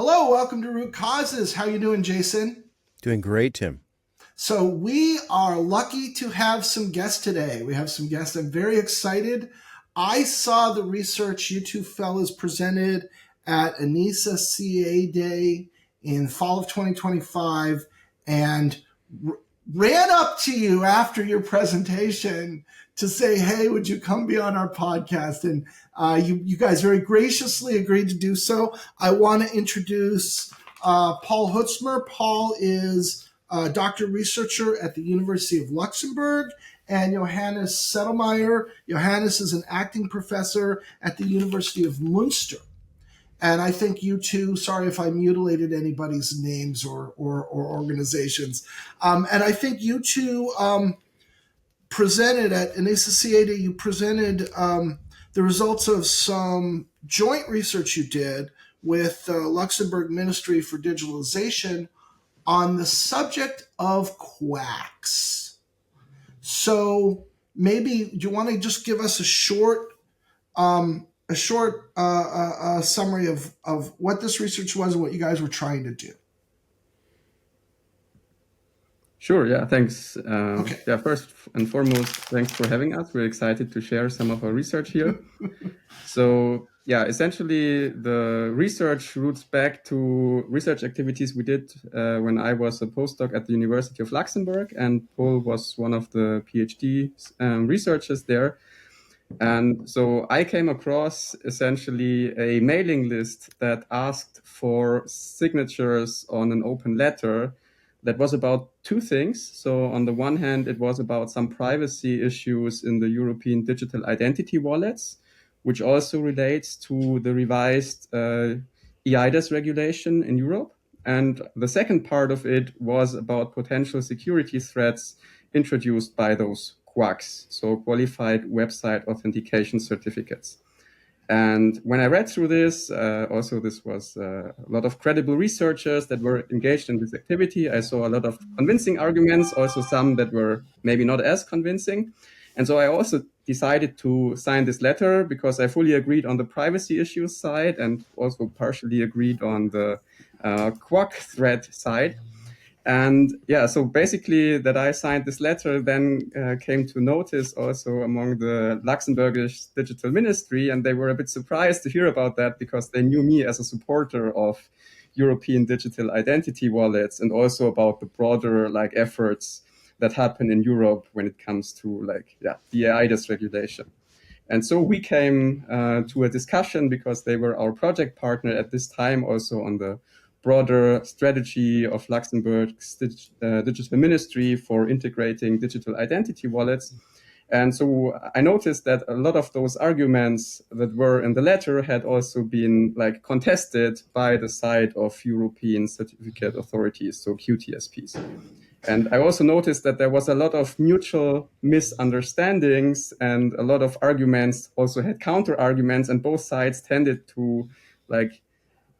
Hello, welcome to Root Causes. How you doing, Jason? Doing great, Tim. So we are lucky to have some guests today. We have some guests. I'm very excited. I saw the research you two fellas presented at ANISA CA Day in fall of 2025 and ran up to you after your presentation to say, hey, would you come be on our podcast? And you guys very graciously agreed to do so. I want to introduce Paul Holzmer. Paul is a doctor researcher at the University of Luxembourg, and Johannes Sedlmeir. Johannes is an acting professor at the University of Munster. And I think you two, sorry if I mutilated anybody's names or organizations. And I think you two presented at ANISA you presented the results of some joint research you did with the Luxembourg Ministry for Digitalization on the subject of QWACs. So maybe do you want to just give us a short summary of what this research was and what you guys were trying to do? Sure, yeah, thanks. Okay. Yeah, first and foremost, thanks for having us. We're excited to share some of our research here. So, yeah, essentially the research roots back to research activities we did when I was a postdoc at the University of Luxembourg, and Paul was one of the PhD researchers there. And so I came across essentially a mailing list that asked for signatures on an open letter that was about two things. So on the one hand, it was about some privacy issues in the European digital identity wallets, which also relates to the revised eIDAS regulation in Europe. And the second part of it was about potential security threats introduced by those QWACs, so Qualified Website Authentication Certificates. And when I read through this, also this was a lot of credible researchers that were engaged in this activity. I saw a lot of convincing arguments, also some that were maybe not as convincing. And so I also decided to sign this letter because I fully agreed on the privacy issues side and also partially agreed on the QWAC threat side. And yeah, so basically that I signed this letter then came to notice also among the Luxembourgish digital ministry, and they were a bit surprised to hear about that because they knew me as a supporter of European digital identity wallets and also about the broader efforts that happen in Europe when it comes to the eIDAS regulation. And so we came to a discussion because they were our project partner at this time also on the broader strategy of Luxembourg's digital ministry for integrating digital identity wallets. And so I noticed that a lot of those arguments that were in the letter had also been contested by the side of European certificate authorities, so QTSPs. And I also noticed that there was a lot of mutual misunderstandings and a lot of arguments also had counter arguments, and both sides tended to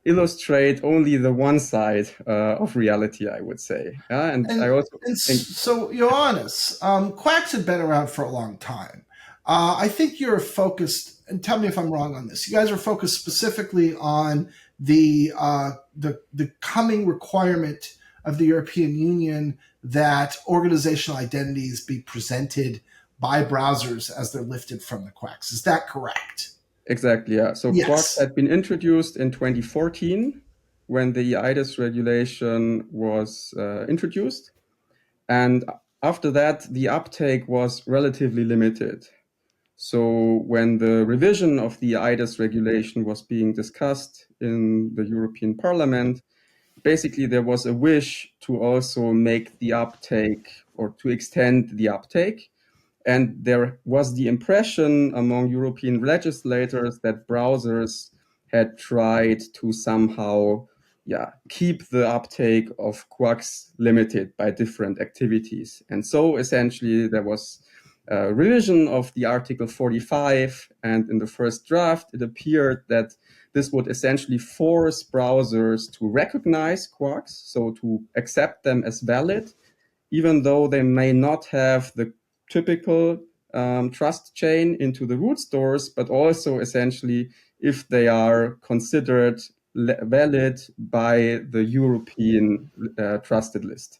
illustrate only the one side of reality, I would say. I also think... So, Johannes, QWACs have been around for a long time. I think you're focused, and tell me if I'm wrong on this. You guys are focused specifically on the coming requirement of the European Union that organizational identities be presented by browsers as they're lifted from the QWACs. Is that correct? Exactly, yeah. So yes. QWACs had been introduced in 2014 when the eIDAS regulation was introduced. And after that, the uptake was relatively limited. So when the revision of the eIDAS regulation was being discussed in the European Parliament, basically there was a wish to also make the uptake or to extend the uptake. And there was the impression among European legislators that browsers had tried to somehow keep the uptake of QWACs limited by different activities. And so essentially there was a revision of the Article 45, and in the first draft it appeared that this would essentially force browsers to recognize QWACs, so to accept them as valid, even though they may not have the typical trust chain into the root stores, but also essentially if they are considered valid by the European trusted list.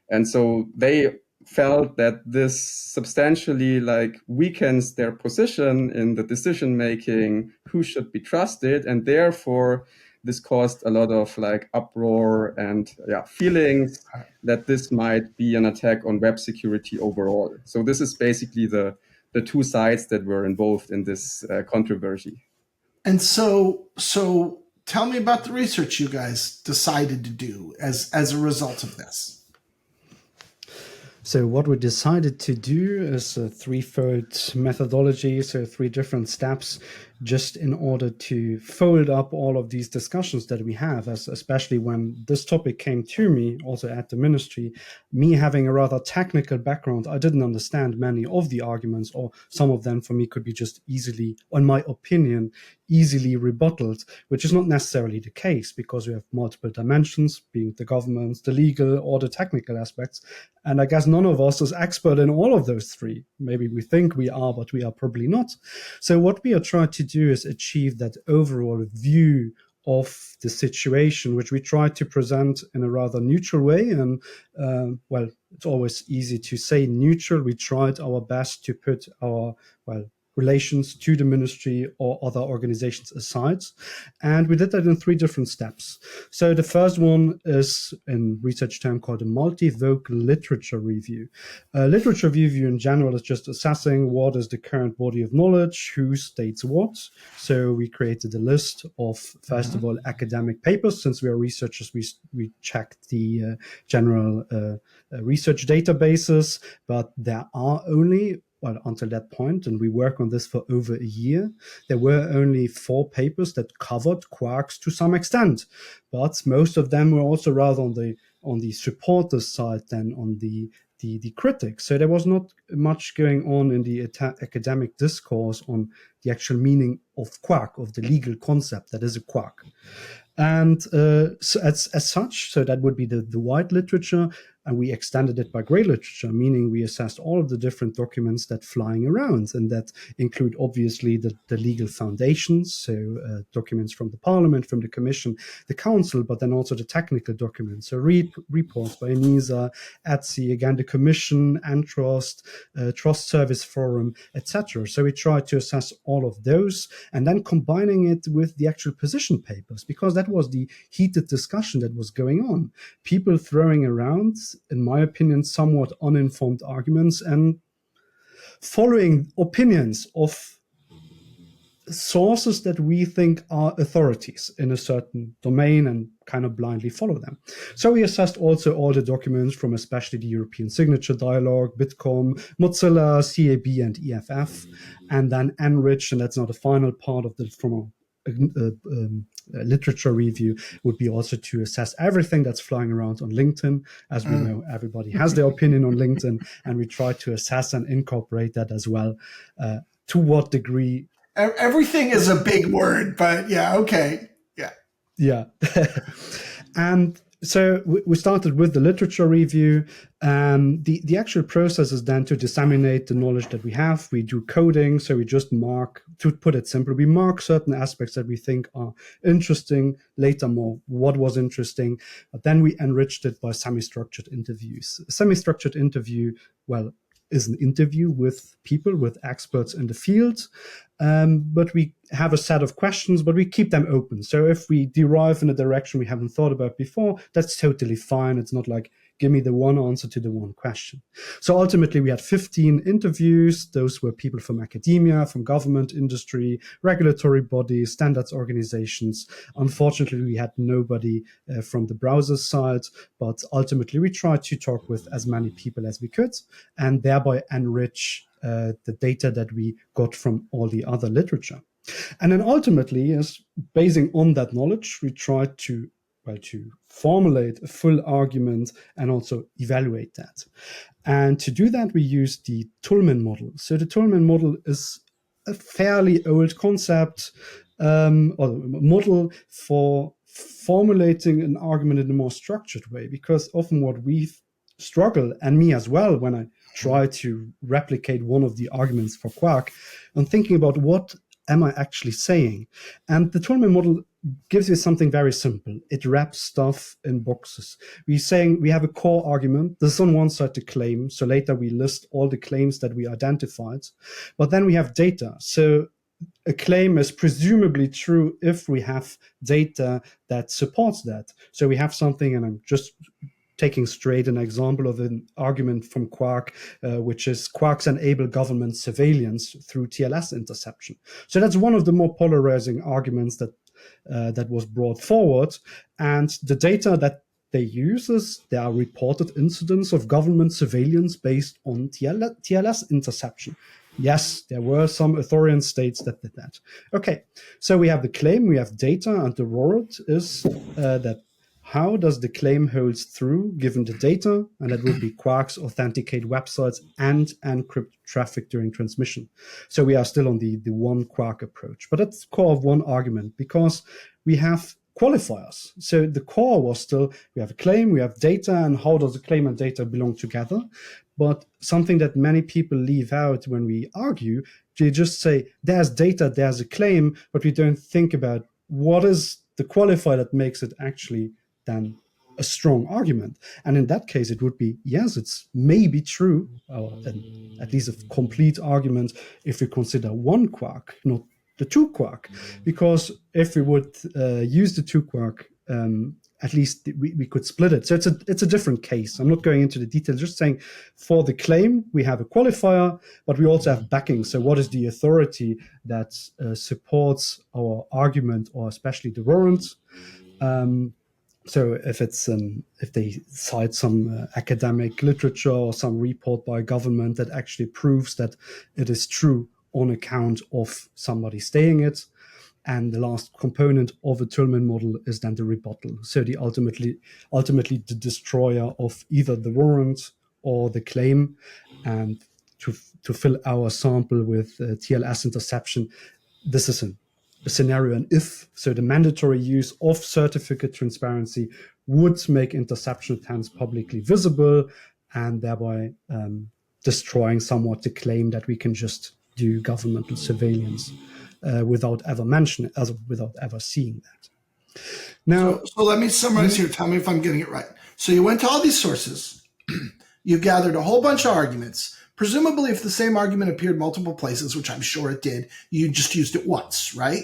And so they felt that this substantially weakens their position in the decision making, who should be trusted, and therefore this caused a lot of uproar and feelings that this might be an attack on web security overall. So this is basically the two sides that were involved in this controversy. And so tell me about the research you guys decided to do as a result of this. So what we decided to do is a threefold methodology, so 3 different steps, just in order to fold up all of these discussions that we have, especially when this topic came to me, also at the ministry. Me having a rather technical background, I didn't understand many of the arguments, or some of them for me could be just easily, in my opinion, easily rebutted, which is not necessarily the case, because we have multiple dimensions, being the government, the legal, or the technical aspects. And I guess none of us is expert in all of those 3. Maybe we think we are, but we are probably not. So what we are trying to do is achieve that overall view of the situation, which we try to present in a rather neutral way. And well, it's always easy to say neutral. We tried our best to put our, relations to the ministry or other organizations aside. And we did that in 3 different steps. So the first one is in research term called a multi-vocal literature review. Literature review in general is just assessing what is the current body of knowledge, who states what. So we created a list of, first of all, academic papers. Since we are researchers, we checked the general research databases, but there are only, until that point, and we work on this for over a year, there were only 4 papers that covered QWACs to some extent, but most of them were also rather on the supporters side than on the critics. So there was not much going on in the academic discourse on the actual meaning of QWAC, of the legal concept that is a QWAC. And so as such, so that would be the white literature, and we extended it by gray literature, meaning we assessed all of the different documents that flying around, and that include obviously the legal foundations, so documents from the Parliament, from the Commission, the Council, but then also the technical documents, so reports by ENISA, ETSI, again the Commission, Antrust, Trust Service Forum, etc. So we tried to assess all of those, and then combining it with the actual position papers, because that was the heated discussion that was going on. People throwing around, in my opinion, somewhat uninformed arguments and following opinions of sources that we think are authorities in a certain domain and kind of blindly follow them. So we assessed also all the documents from especially the European Signature Dialogue, Bitkom, Mozilla, CAB, and EFF, and then enriched, and that's not the final part of the from a literature review, would be also to assess everything that's flying around on LinkedIn. As we know, everybody has their opinion on LinkedIn, and we try to assess and incorporate that as well. To what degree? Everything is a big word, but yeah, okay. Yeah. And so we started with the literature review. The actual process is then to disseminate the knowledge that we have. We do coding, so we just mark, to put it simply, we mark certain aspects that we think are interesting, later more what was interesting, but then we enriched it by semi-structured interviews. A semi-structured interview, is an interview with people, with experts in the field, but we have a set of questions, but we keep them open. So if we derive in a direction we haven't thought about before, that's totally fine. It's not like, give me the one answer to the one question. So ultimately, we had 15 interviews. Those were people from academia, from government, industry, regulatory bodies, standards organizations. Unfortunately, we had nobody from the browser side, but ultimately, we tried to talk with as many people as we could and thereby enrich the data that we got from all the other literature. And then ultimately, as basing on that knowledge, we tried to formulate a full argument and also evaluate that. And to do that, we used the Toulmin model. So the Toulmin model is a fairly old concept or model for formulating an argument in a more structured way, because often what we struggle, and me as well, when I try to replicate one of the arguments for QWAC, I'm thinking about what am I actually saying? And the Toulmin model gives you something very simple. It wraps stuff in boxes. We're saying we have a core argument. This is on one side the claim. So later we list all the claims that we identified. But then we have data. So a claim is presumably true if we have data that supports that. So we have something, and I'm just taking straight an example of an argument from QWAC, which is QWACs enable government surveillance through TLS interception. So that's one of the more polarizing arguments that was brought forward. And the data that they use is there are reported incidents of government surveillance based on TLS interception. Yes, there were some authoritarian states that did that. Okay, so we have the claim, we have data, and the warrant is that how does the claim holds through given the data? And that will be QWACs authenticate websites and encrypt traffic during transmission. So we are still on the one QWAC approach, but that's the core of one argument because we have qualifiers. So the core was still, we have a claim, we have data, and how does the claim and data belong together? But something that many people leave out when we argue, they just say, there's data, there's a claim, but we don't think about what is the qualifier that makes it actually then a strong argument. And in that case, it would be, yes, it's maybe true, or at least a complete argument if we consider one QWAC, not the two QWAC. Because if we would use the two QWAC, at least we could split it. So it's a different case. I'm not going into the details, just saying for the claim, we have a qualifier, but we also have backing. So what is the authority that supports our argument, or especially the warrant? So if they cite some academic literature or some report by government that actually proves that it is true on account of somebody saying it. And the last component of a Toulmin model is then the rebuttal. So the ultimately the destroyer of either the warrant or the claim. And to fill our sample with TLS interception, this is a scenario, and if so, the mandatory use of certificate transparency would make interception attempts publicly visible, and thereby destroying somewhat the claim that we can just do governmental surveillance without ever without ever seeing that. Now, so let me summarize here. Tell me if I'm getting it right. So you went to all these sources, you gathered a whole bunch of arguments. Presumably, if the same argument appeared multiple places, which I'm sure it did, you just used it once, right?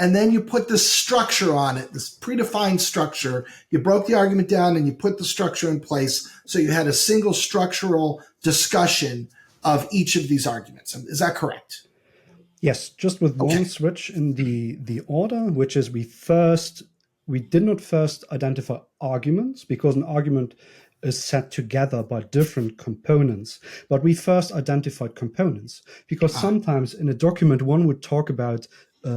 And then you put this structure on it, this predefined structure. You broke the argument down and you put the structure in place. So you had a single structural discussion of each of these arguments. Is that correct? Yes, just with one switch in the order, which is we did not first identify arguments, because an argument is set together by different components. But we first identified components, because sometimes in a document, one would talk about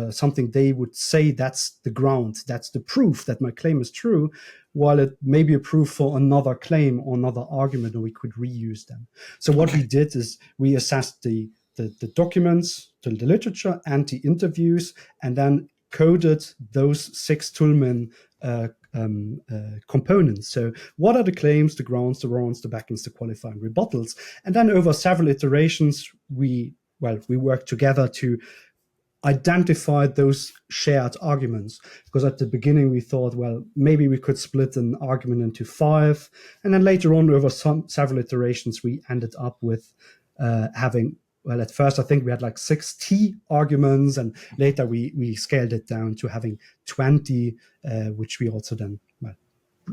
something, they would say that's the ground, that's the proof that my claim is true, while it may be a proof for another claim or another argument, and we could reuse them. So what we did is we assessed the documents, the literature, and the interviews, and then coded those 6 Toulmin components. So what are the claims, the grounds, the warrants, the backings, the qualifying rebuttals? And then over several iterations, we worked together to identify those shared arguments. Because at the beginning we thought, well, maybe we could split an argument into 5. And then later on, over several iterations, we ended up with having, well, at first I think we had like 60 arguments, and later we scaled it down to having 20, which we also then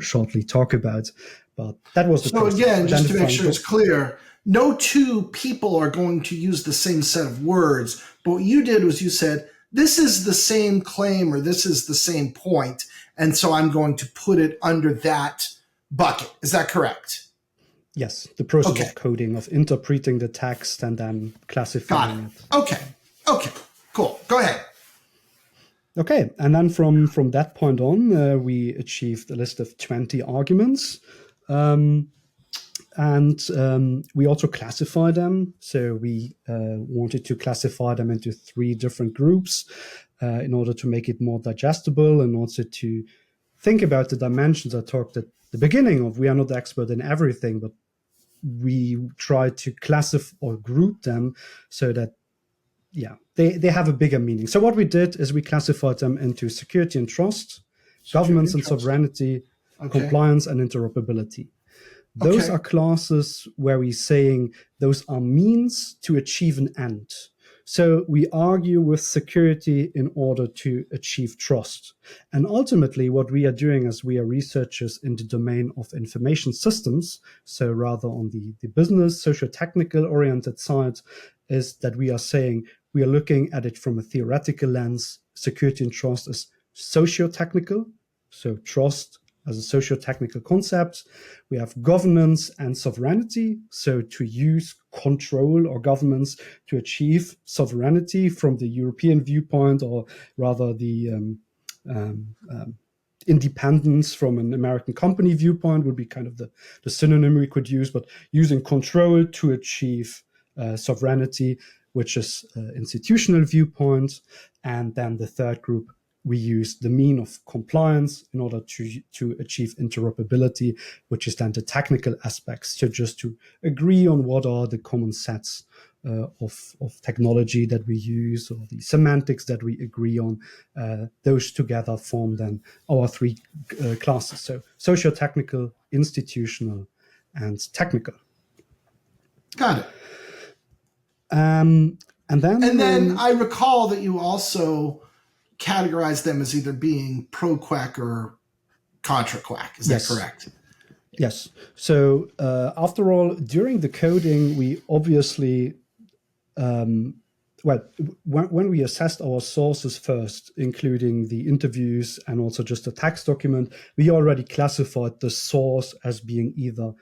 shortly talk about. But that was the so again, just to make sure it's clear, no two people are going to use the same set of words. But what you did was you said, this is the same claim, or this is the same point, and so I'm going to put it under that bucket. Is that correct? Yes, the process of coding, of interpreting the text and then classifying it. Okay, cool. Go ahead. Okay, and then from that point on, we achieved a list of 20 arguments. And we also classify them. So we wanted to classify them into 3 different groups in order to make it more digestible, and also to think about the dimensions I talked at the beginning of. We are not expert in everything, but we try to classify or group them so that they have a bigger meaning. So what we did is we classified them into security and trust, governance and sovereignty, compliance and interoperability. Those are classes where we're saying those are means to achieve an end. So we argue with security in order to achieve trust. And ultimately, what we are doing as we are researchers in the domain of information systems, so rather on the business, socio-technical oriented side, is that we are saying we are looking at it from a theoretical lens. Security and trust is socio-technical, so trust as a socio-technical concept. We have governance and sovereignty, so to use control or governance to achieve sovereignty from the European viewpoint, or rather the independence from an American company viewpoint would be kind of the synonym we could use, but using control to achieve sovereignty, which is institutional viewpoint. And then the third group, we use the mean of compliance in order to achieve interoperability, which is then the technical aspects. So just to agree on what are the common sets of technology that we use, or the semantics that we agree on. Those together form then our three classes. So socio-technical, institutional, and technical. Got it. And then I recall that you also categorize them as either being pro-QWAC or Contra QWAC. Is that correct? Yes. So after all, during the coding, we obviously, when we assessed our sources first, including the interviews and also just a text document, we already classified the source as being either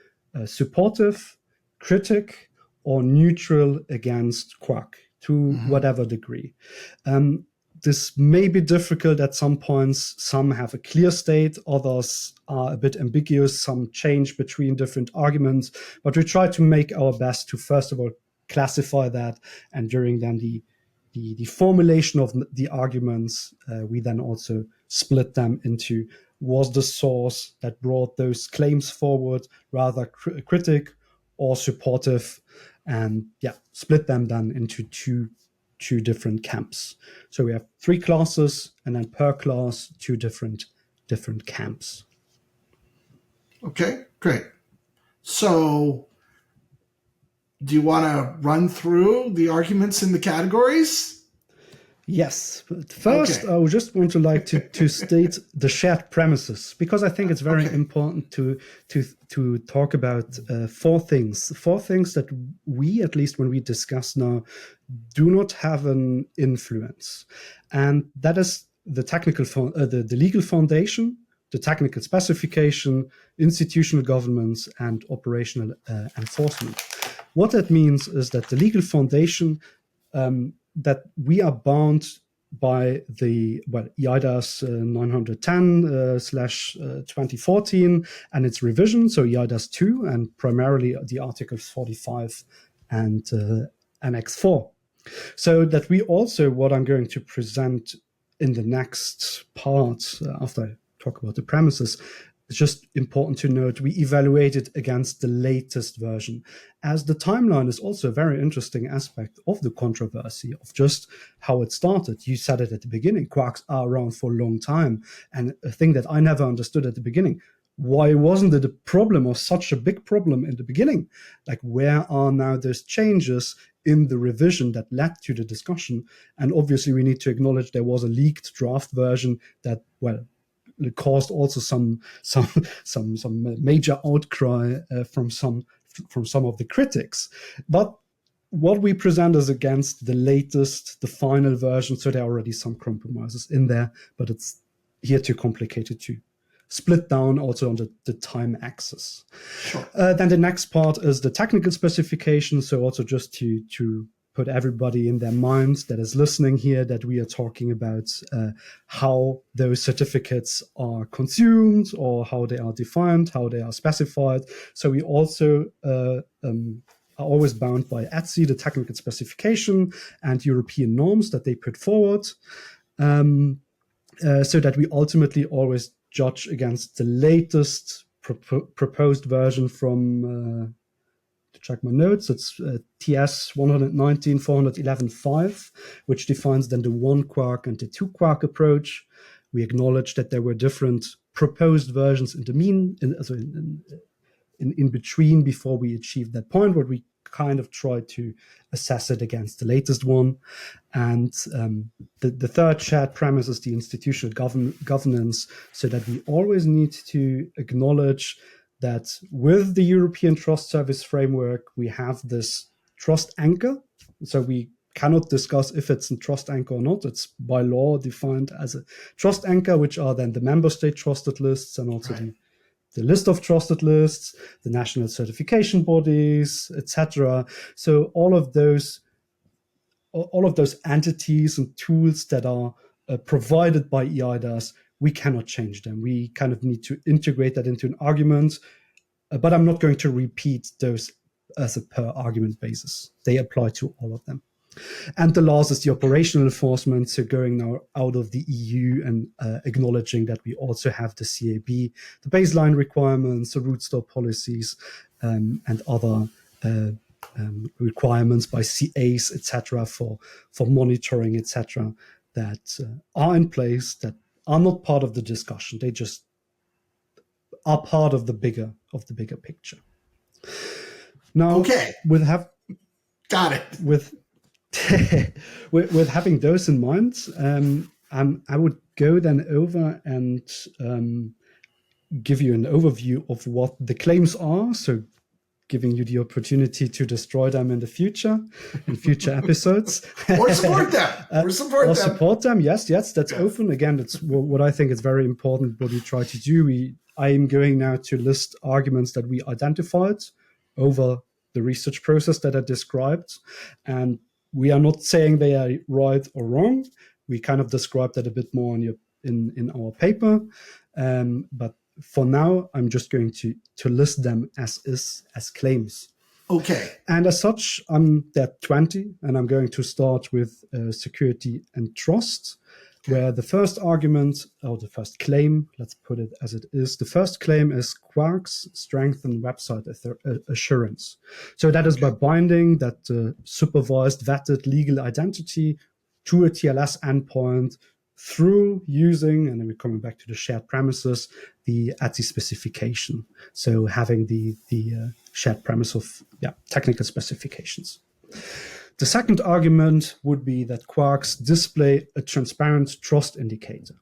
supportive, critic, or neutral against QWAC to whatever degree. This may be difficult at some points. Some have a clear state, others are a bit ambiguous, some change between different arguments, but we try to make our best to, first of all, classify that, and during then the formulation of the arguments, we then also split them into, was the source that brought those claims forward rather critic or supportive, and split them then into two different camps. So we have three classes, and then per class, two different camps. Okay, great. So do you want to run through the arguments in the categories? Yes. But first, I would just want to state the shared premises, because I think it's very important to talk about four things that we, at least when we discuss now, do not have an influence. And that is the technical, the legal foundation, the technical specification, institutional governance, and operational enforcement. What that means is that the legal foundation, that we are bound by the eIDAS 910/2014 and its revision, so eIDAS 2, and primarily the Articles 45 and Annex 4. So that we also, what I'm going to present in the next part, after I talk about the premises, it's just important to note we evaluated against the latest version, as the timeline is also a very interesting aspect of the controversy of just how it started. You said it at the beginning, QWACs are around for a long time. And a thing that I never understood at the beginning, why wasn't it a problem, or such a big problem in the beginning? Like, where are now those changes in the revision that led to the discussion? And obviously we need to acknowledge there was a leaked draft version that, it caused also some major outcry from some of the critics. But what we present is against the latest, the final version, so there are already some compromises in there, but it's here too complicated to split down also on the time axis. Sure. Then the next part is the technical specification, so also just to put everybody in their minds that is listening here that we are talking about how those certificates are consumed, or how they are defined, how they are specified. So we also are always bound by ETSI, the technical specification, and European norms that they put forward, so that we ultimately always judge against the latest proposed version from check my notes. It's TS 119.411.5, which defines then the 1 QWAC and the 2 QWAC approach. We acknowledge that there were different proposed versions in the in between before we achieved that point, where we kind of tried to assess it against the latest one. And the third shared premise is the institutional governance, so that we always need to acknowledge that with the European Trust Service Framework, we have this trust anchor. So we cannot discuss if it's a trust anchor or not. It's by law defined as a trust anchor, which are then the member state trusted lists and also the list of trusted lists, the national certification bodies, etc. So all of those entities and tools that are provided by eIDAS, we cannot change them. We kind of need to integrate that into an argument, but I'm not going to repeat those as a per argument basis. They apply to all of them. And the last is the operational enforcement, so going now out of the EU and acknowledging that we also have the CAB, the baseline requirements, the root stop policies, and other requirements by CAs, etc., for monitoring, etc., that are in place, that are not part of the discussion. They just are part of the bigger picture. Now, got it. With having those in mind, I would go then over and give you an overview of what the claims are. So giving you the opportunity to destroy them in the future, in future episodes. Or support them. Support them. Yes, that's open. Again, that's what I think is very important, what we try to do. I am going now to list arguments that we identified over the research process that I described. And we are not saying they are right or wrong. We kind of described that a bit more in our paper. But for now, I'm just going to list them as claims. Okay. And as such, there are 20, and I'm going to start with security and trust, where the first argument, or the first claim, let's put it as it is, the first claim is QWACs strengthen website assurance. So that is by binding that supervised, vetted legal identity to a TLS endpoint through using, and then we're coming back to the shared premises, the ATSI specification. So having the shared premise of technical specifications. The second argument would be that QWACs display a transparent trust indicator.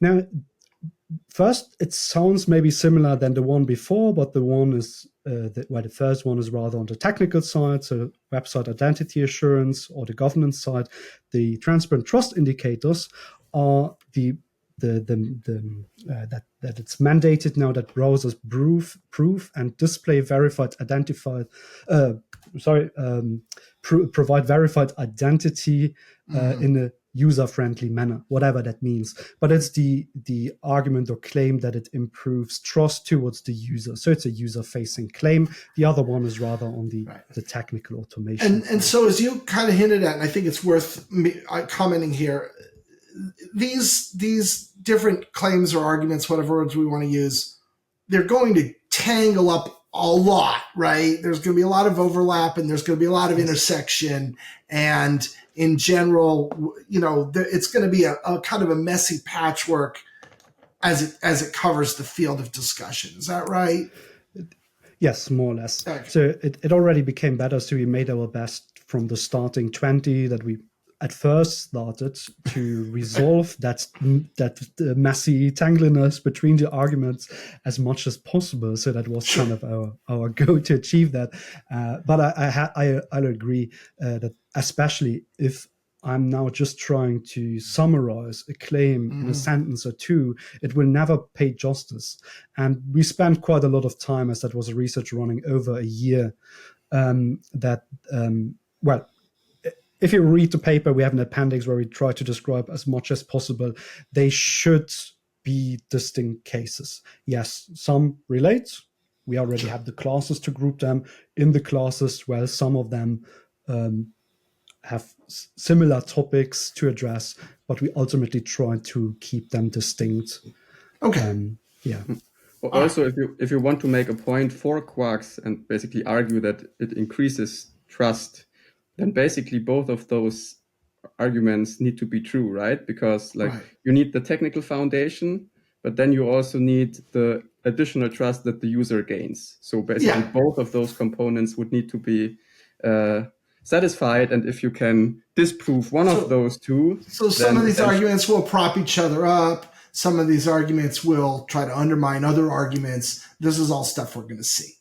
Now, first, it sounds maybe similar than the one before, but the one is where the first one is rather on the technical side, so website identity assurance, or the governance side. The transparent trust indicators are that it's mandated now that browsers prove and display provide verified identity in a user-friendly manner, whatever that means. But it's the argument or claim that it improves trust towards the user. So it's a user-facing claim. The other one is rather on the technical automation. And so as you kind of hinted at, and I think it's worth commenting here, these different claims or arguments, whatever words we want to use, they're going to tangle up a lot, right? There's going to be a lot of overlap, and there's going to be a lot of intersection. And in general, it's going to be a kind of a messy patchwork as it covers the field of discussion. Is that right? Yes, more or less. Okay. So it already became better. So we made our best from the starting 20 that we at first started to resolve that messy tangliness between the arguments as much as possible. So that was kind of our goal to achieve that. But I'll agree that especially if I'm now just trying to summarize a claim in a sentence or two, it will never pay justice. And we spent quite a lot of time, as that was a research running over a year, if you read the paper, we have an appendix where we try to describe as much as possible. They should be distinct cases. Yes, some relate. We already have the classes to group them. In the classes, well, some of them have similar topics to address, but we ultimately try to keep them distinct. Okay. also, if you want to make a point for QWACs and basically argue that it increases trust, then basically both of those arguments need to be true, right? Because you need the technical foundation, but then you also need the additional trust that the user gains. So basically both of those components would need to be satisfied. And if you can disprove one of those two, so some of these arguments will prop each other up. Some of these arguments will try to undermine other arguments. This is all stuff we're going to see,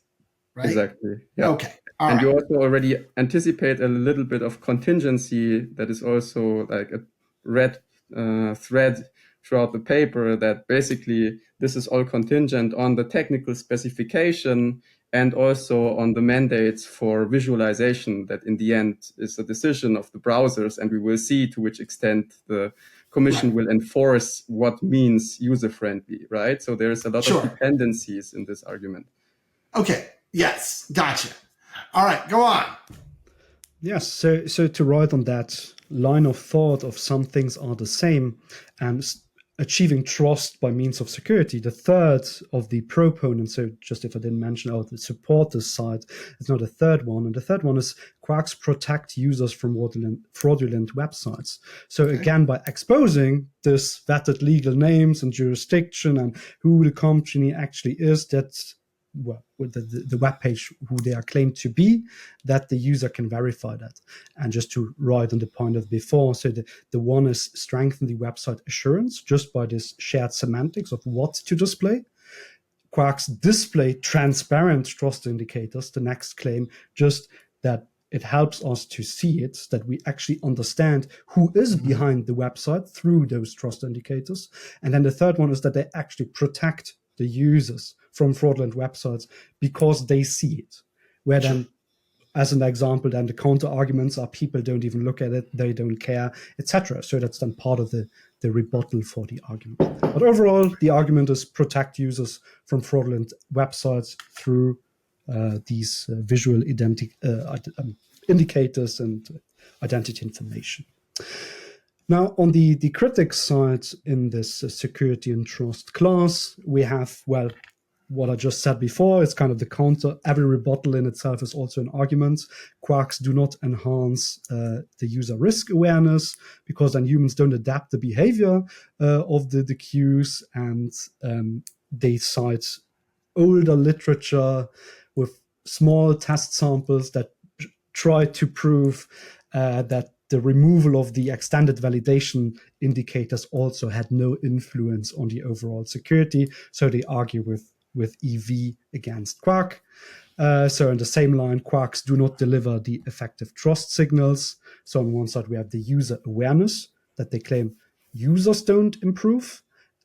right? Exactly. Yeah. Okay. And you also already anticipate a little bit of contingency that is also like a red thread throughout the paper, that basically this is all contingent on the technical specification and also on the mandates for visualization, that in the end is a decision of the browsers, and we will see to which extent the Commission will enforce what means user-friendly, right? So there's a lot of dependencies in this argument. Okay, yes, gotcha. All right, go on. Yes, so to write on that line of thought of some things are the same and achieving trust by means of security, the third of the proponents, so just if I didn't mention the supporters side, it's not a third one. And the third one is QWACs protect users from fraudulent websites. So again, by exposing this vetted legal names and jurisdiction and who the company actually is, that's with the web page who they are claimed to be, that the user can verify that. And just to write on the point of before, so the one is strengthen the website assurance just by this shared semantics of what to display. QWACs display transparent trust indicators, the next claim, just that it helps us to see it, that we actually understand who is behind the website through those trust indicators. And then the third one is that they actually protect the users from fraudulent websites because they see it. Where then, as an example, then the counter arguments are people don't even look at it, they don't care, etc. So that's then part of the rebuttal for the argument. But overall, the argument is protect users from fraudulent websites through these visual indicators and identity information. Now, on the critics side in this security and trust class, we have, well, what I just said before, it's kind of the counter. Every rebuttal in itself is also an argument. QWACs do not enhance the user risk awareness because then humans don't adapt the behavior of the queues, and they cite older literature with small test samples that try to prove that the removal of the extended validation indicators also had no influence on the overall security. So they argue with EV against QWAC. So in the same line, QWACs do not deliver the effective trust signals. So on one side, we have the user awareness that they claim users don't improve,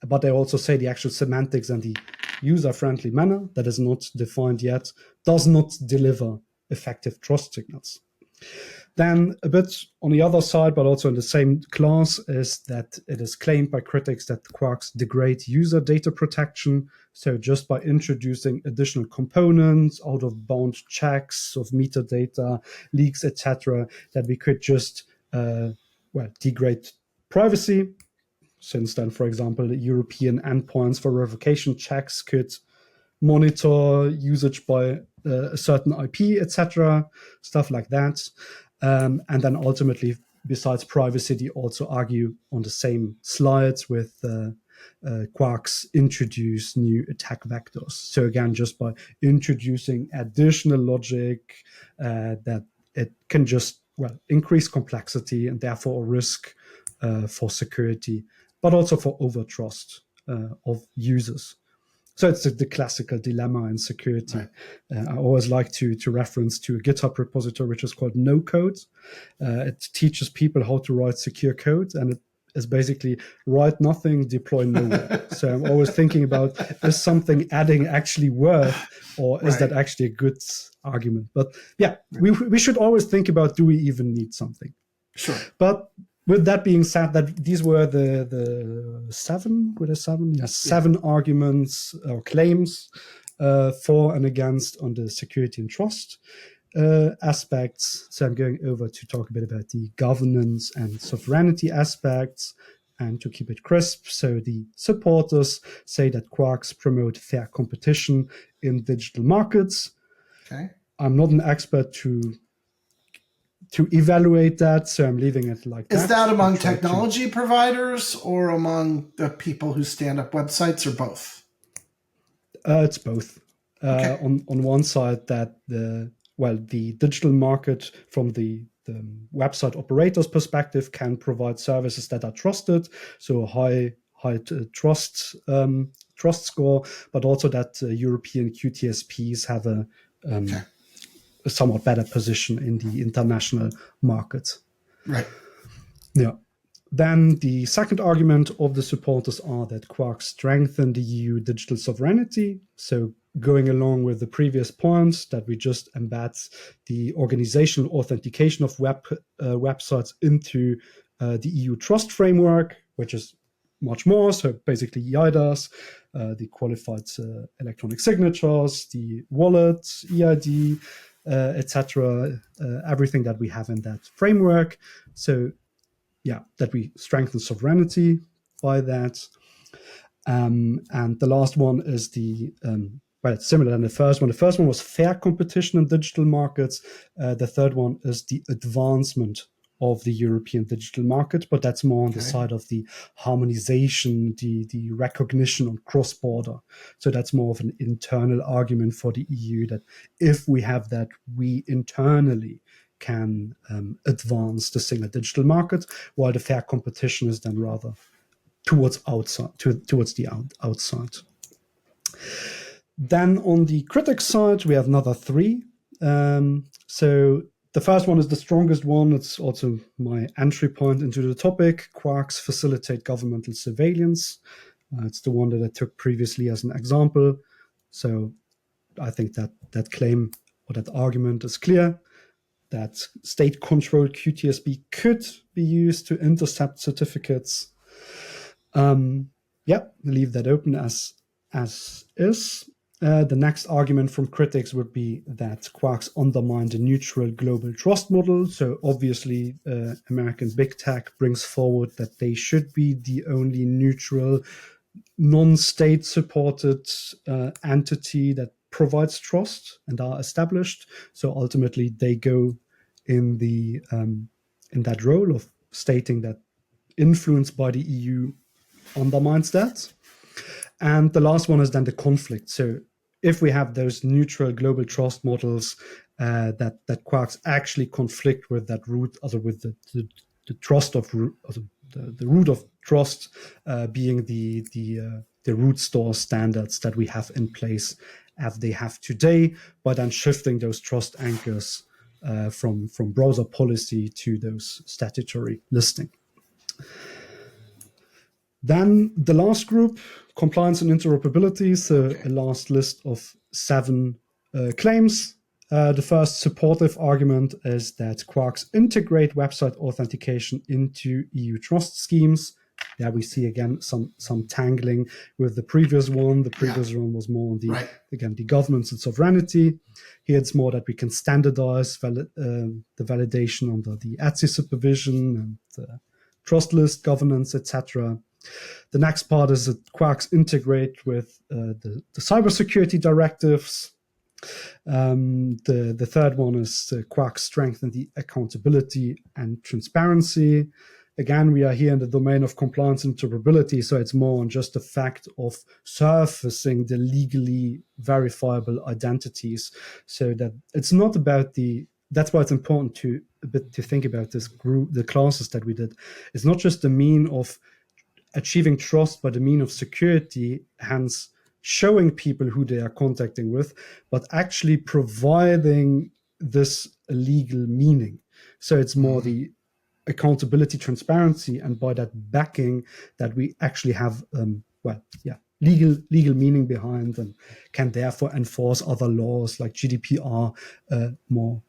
but they also say the actual semantics and the user-friendly manner that is not defined yet does not deliver effective trust signals. Then a bit on the other side, but also in the same class, is that it is claimed by critics that QWACs degrade user data protection. So just by introducing additional components, out-of-bound checks of metadata, leaks, etc., that we could just degrade privacy. Since then, for example, the European endpoints for verification checks could monitor usage by a certain IP, etc., stuff like that. And then ultimately, besides privacy, they also argue on the same slides with QWACs introduce new attack vectors. So again, just by introducing additional logic that it can just increase complexity and therefore a risk for security, but also for overtrust of users. So it's the classical dilemma in security. Right. I always like to reference to a GitHub repository, which is called No Code. It teaches people how to write secure code, and it is basically write nothing, deploy nowhere. So I'm always thinking about, is something adding actually worth, or is that actually a good argument? But yeah, we should always think about, do we even need something? Sure. But with that being said, that these were the seven arguments or claims for and against on the security and trust aspects. So I'm going over to talk a bit about the governance and sovereignty aspects, And to keep it crisp, so the supporters say that QWACs promote fair competition in digital markets. Okay. I'm not an expert to evaluate that, so I'm leaving it like that. Is that among technology providers or among the people who stand up websites, or both? It's both. Okay. On one side, that the digital market from the website operator's perspective can provide services that are trusted, so high trust score, but also that European QTSPs have a somewhat better position in the international market. Right. Yeah. Then the second argument of the supporters are that QWACs strengthen the EU digital sovereignty. So going along with the previous points, that we just embed the organizational authentication of websites into the EU trust framework, which is much more. So basically eIDAS, the qualified electronic signatures, the wallet, eID, etc., everything that we have in that framework. So that we strengthen sovereignty by that. And the last one is it's similar than the first one. The first one was fair competition in digital markets. The third one is the advancement of the European digital market, but that's more on the side of the harmonization, the recognition on cross-border. So that's more of an internal argument for the EU, that if we have that, we internally can advance the single digital market, while the fair competition is then rather towards the outside. Then on the critics side, we have another three. So the first one is the strongest one. It's also my entry point into the topic. QWACs facilitate governmental surveillance. It's the one that I took previously as an example. So I think that claim or that argument is clear, that state-controlled QTSP could be used to intercept certificates. Leave that open as is. The next argument from critics would be that QWACs undermine the neutral global trust model. So obviously, American big tech brings forward that they should be the only neutral, non-state supported entity that provides trust and are established. So ultimately, they go in that role of stating that influence by the EU undermines that. And the last one is then the conflict. So if we have those neutral global trust models, that QWACs actually conflict with that root, also with the trust of the root of trust being the root store standards that we have in place as they have today, by then shifting those trust anchors from browser policy to those statutory listing. Then the last group, compliance and interoperability. So a last list of 7 claims. The first supportive argument is that QWACs integrate website authentication into EU trust schemes. There we see again some tangling with the previous one. The previous one was more on the governance and sovereignty. Here it's more that we can standardize the validation under the ETSI supervision and trust list governance, etc. The next part is that QWACs integrate with the cybersecurity directives. The third one is QWACs strengthen the accountability and transparency. Again, we are here in the domain of compliance and interoperability, so it's more on just the fact of surfacing the legally verifiable identities, so that it's not about that's why it's important to think about this group, the classes that we did. It's not just the mean of achieving trust, but the mean of security, hence showing people who they are contacting with, but actually providing this legal meaning. So it's more the accountability, transparency, and by that backing that we actually have legal meaning behind, and can therefore enforce other laws like GDPR more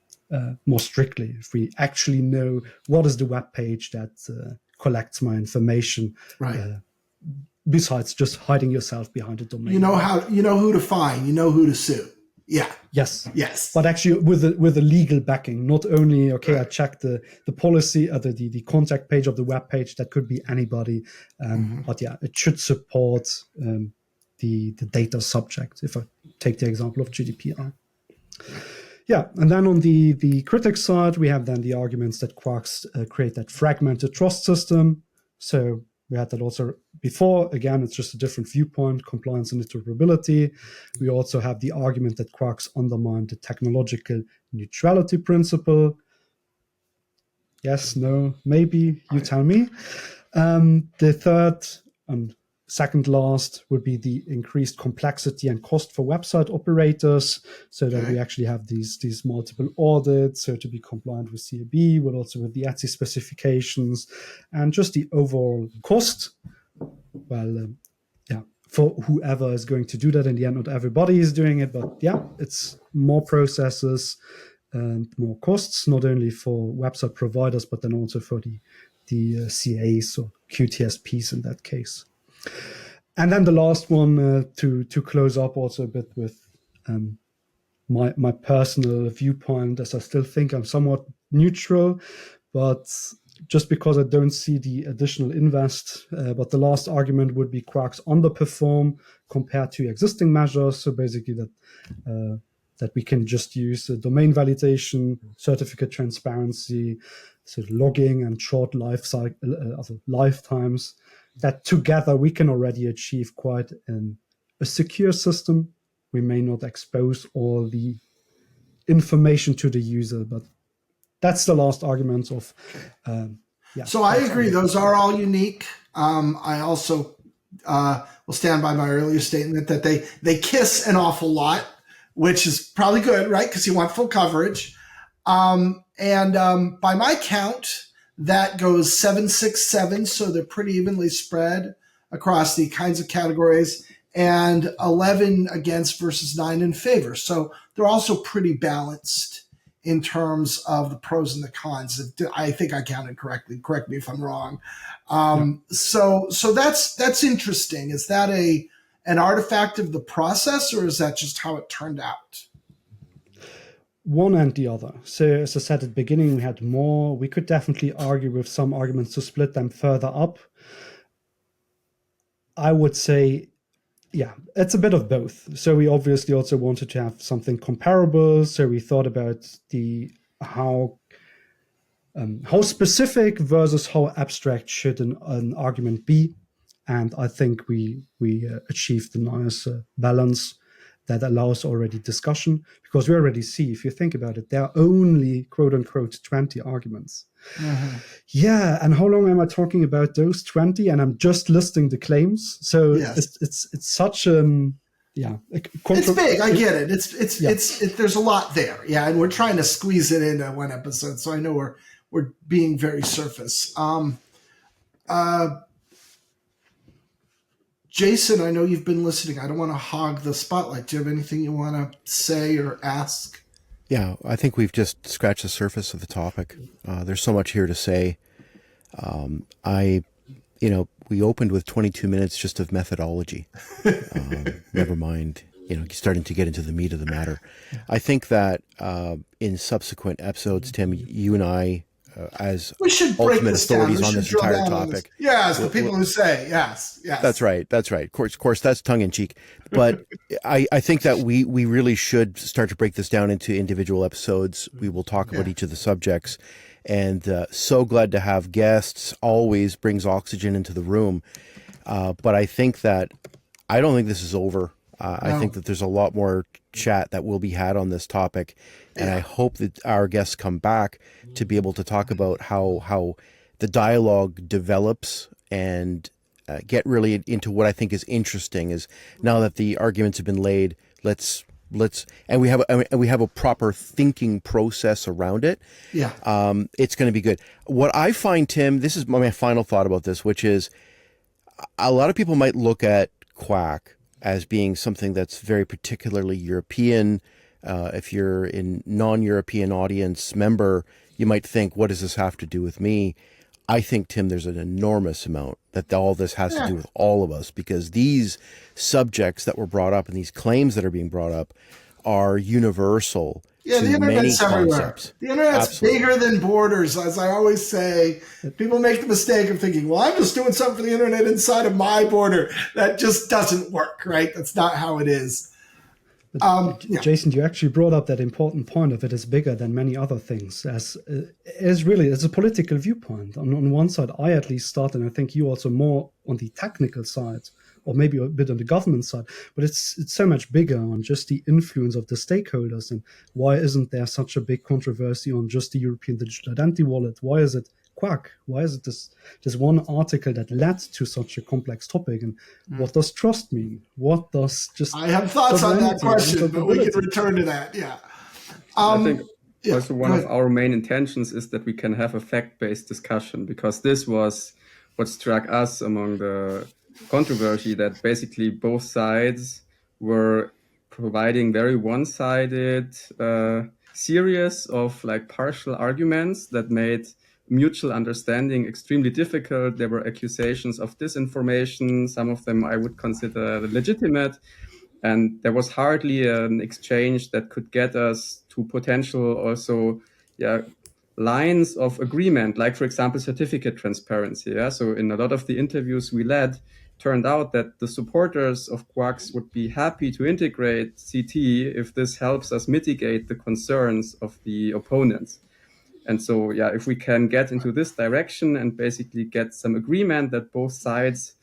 strictly, if we actually know what is the web page that collects my information, besides just hiding yourself behind a domain. You know who to find, you know who to sue. Yeah. Yes. Yes. But actually with a legal backing, not only, okay, I checked the policy, the contact page of the web page, that could be anybody. But yeah, it should support the data subject, if I take the example of GDPR. Yeah, and then on the critic side, we have then the arguments that QWACs create that fragmented trust system. So we had that also before. Again, it's just a different viewpoint, compliance and interoperability. We also have the argument that QWACs undermine the technological neutrality principle. Yes, no, maybe, you tell me. The third and second last would be the increased complexity and cost for website operators, so that we actually have these multiple audits, so to be compliant with CAB, but also with the ETSI specifications, and just the overall cost. Well, for whoever is going to do that. In the end, not everybody is doing it, but yeah, it's more processes and more costs, not only for website providers, but then also for the CAs or QTSPs in that case. And then the last one to close up also a bit with my personal viewpoint, as I still think I'm somewhat neutral, but just because I don't see the additional invest. But the last argument would be QWACs underperform compared to existing measures. So basically that we can just use domain validation, certificate transparency, so logging and short lifetimes, that together we can already achieve quite a secure system. We may not expose all the information to the user, but that's the last argument of. So I agree; those are all unique. I also will stand by my earlier statement that they kiss an awful lot, which is probably good, right? Because you want full coverage. And by my count, that goes 7, 6, 7. So they're pretty evenly spread across the kinds of categories, and 11 against versus 9 in favor. So they're also pretty balanced in terms of the pros and the cons. I think I counted correctly. Correct me if I'm wrong. So that's interesting. Is that an artifact of the process, or is that just how it turned out? One and the other. So as I said at the beginning, we had more. We could definitely argue with some arguments to split them further up. I would say, yeah, it's a bit of both. So we obviously also wanted to have something comparable. So we thought about how specific versus how abstract should an argument be. And I think we achieved a nice balance that allows already discussion, because we already see, if you think about it, there are only quote unquote 20 arguments. Mm-hmm. Yeah, and how long am I talking about those 20? And I'm just listing the claims. So yes. it's such it's big. I get it. It's there's a lot there. Yeah, and we're trying to squeeze it into one episode. So I know we're being very surface. Jason, I know you've been listening. I don't want to hog the spotlight. Do you have anything you want to say or ask? Yeah, I think we've just scratched the surface of the topic. There's so much here to say. We opened with 22 minutes just of methodology. Never mind, starting to get into the meat of the matter. I think that in subsequent episodes, Tim, you and I, as ultimate authorities on this entire topic. Yes, the people who say yes. That's right. Of course, that's tongue in cheek. But I think that we really should start to break this down into individual episodes. We will talk about each of the subjects. And so glad to have guests. Always brings oxygen into the room. But I don't think this is over. I think that there's a lot more chat that will be had on this topic. And I hope that our guests come back to be able to talk about how the dialogue develops and get really into what I think is interesting is, now that the arguments have been laid, let's and we have a proper thinking process around it. Yeah. It's going to be good. What I find, Tim, this is my final thought about this, which is a lot of people might look at QWAC as being something that's very particularly European. If you're in non-European audience member, you might think, what does this have to do with me? I think, Tim, there's an enormous amount that all this has to do with all of us, because these subjects that were brought up and these claims that are being brought up are universal Yeah, to the many internet's everywhere. concepts. The internet's Absolutely. bigger than borders, as I always say. People make the mistake of thinking, well, I'm just doing something for the internet inside of my border. That just doesn't work, right? That's not how it is. Jason, you actually brought up that important point of it is bigger than many other things. As it's a political viewpoint. On one side, I at least start, and I think you also more on the technical side, or maybe a bit on the government side. But it's so much bigger on just the influence of the stakeholders. And why isn't there such a big controversy on just the European Digital Identity Wallet? Why is it QWAC? Why is it this one article that led to such a complex topic? And what does trust mean? What does just... I have thoughts on that question, but we can return to that. Yeah. I think also one of our main intentions is that we can have a fact-based discussion, because this was what struck us among the controversy, that basically both sides were providing very one-sided series of like partial arguments that made mutual understanding extremely difficult. There were accusations of disinformation. Some of them I would consider legitimate. And there was hardly an exchange that could get us to potential also lines of agreement, like, for example, certificate transparency. Yeah? So in a lot of the interviews we led, turned out that the supporters of QWACs would be happy to integrate CT if this helps us mitigate the concerns of the opponents. And so, if we can get into this direction and basically get some agreement that both sides,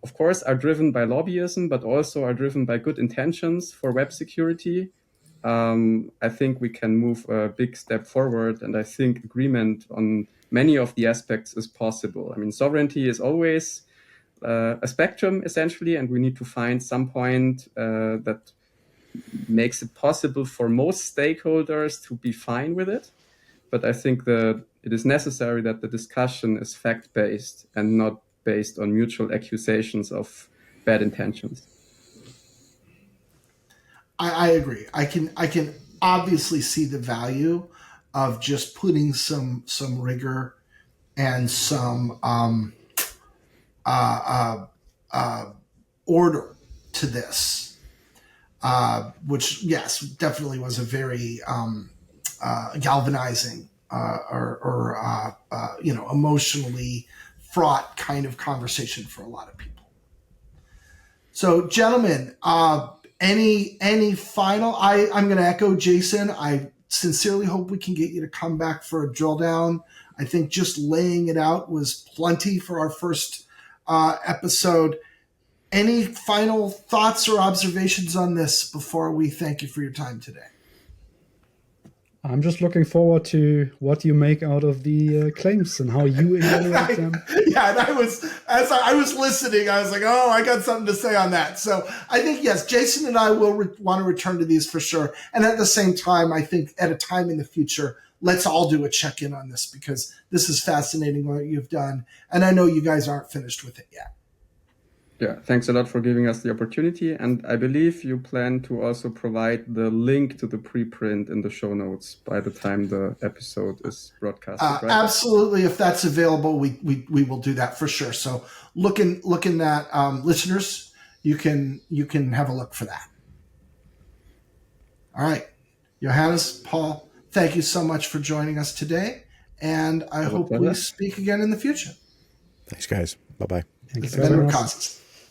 of course, are driven by lobbyism, but also are driven by good intentions for web security, I think we can move a big step forward. And I think agreement on many of the aspects is possible. I mean, sovereignty is always a spectrum, essentially, and we need to find some point that makes it possible for most stakeholders to be fine with it. But I think that it is necessary that the discussion is fact-based and not based on mutual accusations of bad intentions. I agree. I can obviously see the value of just putting some rigor and some order to this, which, yes, definitely was a very galvanizing or emotionally fraught kind of conversation for a lot of people. So, gentlemen, any final? I'm going to echo Jason. I sincerely hope we can get you to come back for a drill down. I think just laying it out was plenty for our first episode. Any final thoughts or observations on this before we thank you for your time today? I'm just looking forward to what you make out of the claims and how you evaluate them. Yeah, and as I was listening, I was like, oh, I got something to say on that. So I think, yes, Jason and I will want to return to these for sure. And at the same time, I think at a time in the future, let's all do a check-in on this, because this is fascinating what you've done. And I know you guys aren't finished with it yet. Yeah, thanks a lot for giving us the opportunity. And I believe you plan to also provide the link to the preprint in the show notes by the time the episode is broadcasted, right? Absolutely. If that's available, we will do that for sure. So look in that, listeners, you can have a look for that. All right. Johannes, Paul, thank you so much for joining us today. And I hope we speak again in the future. Thanks, guys. Bye-bye. Thank you very much.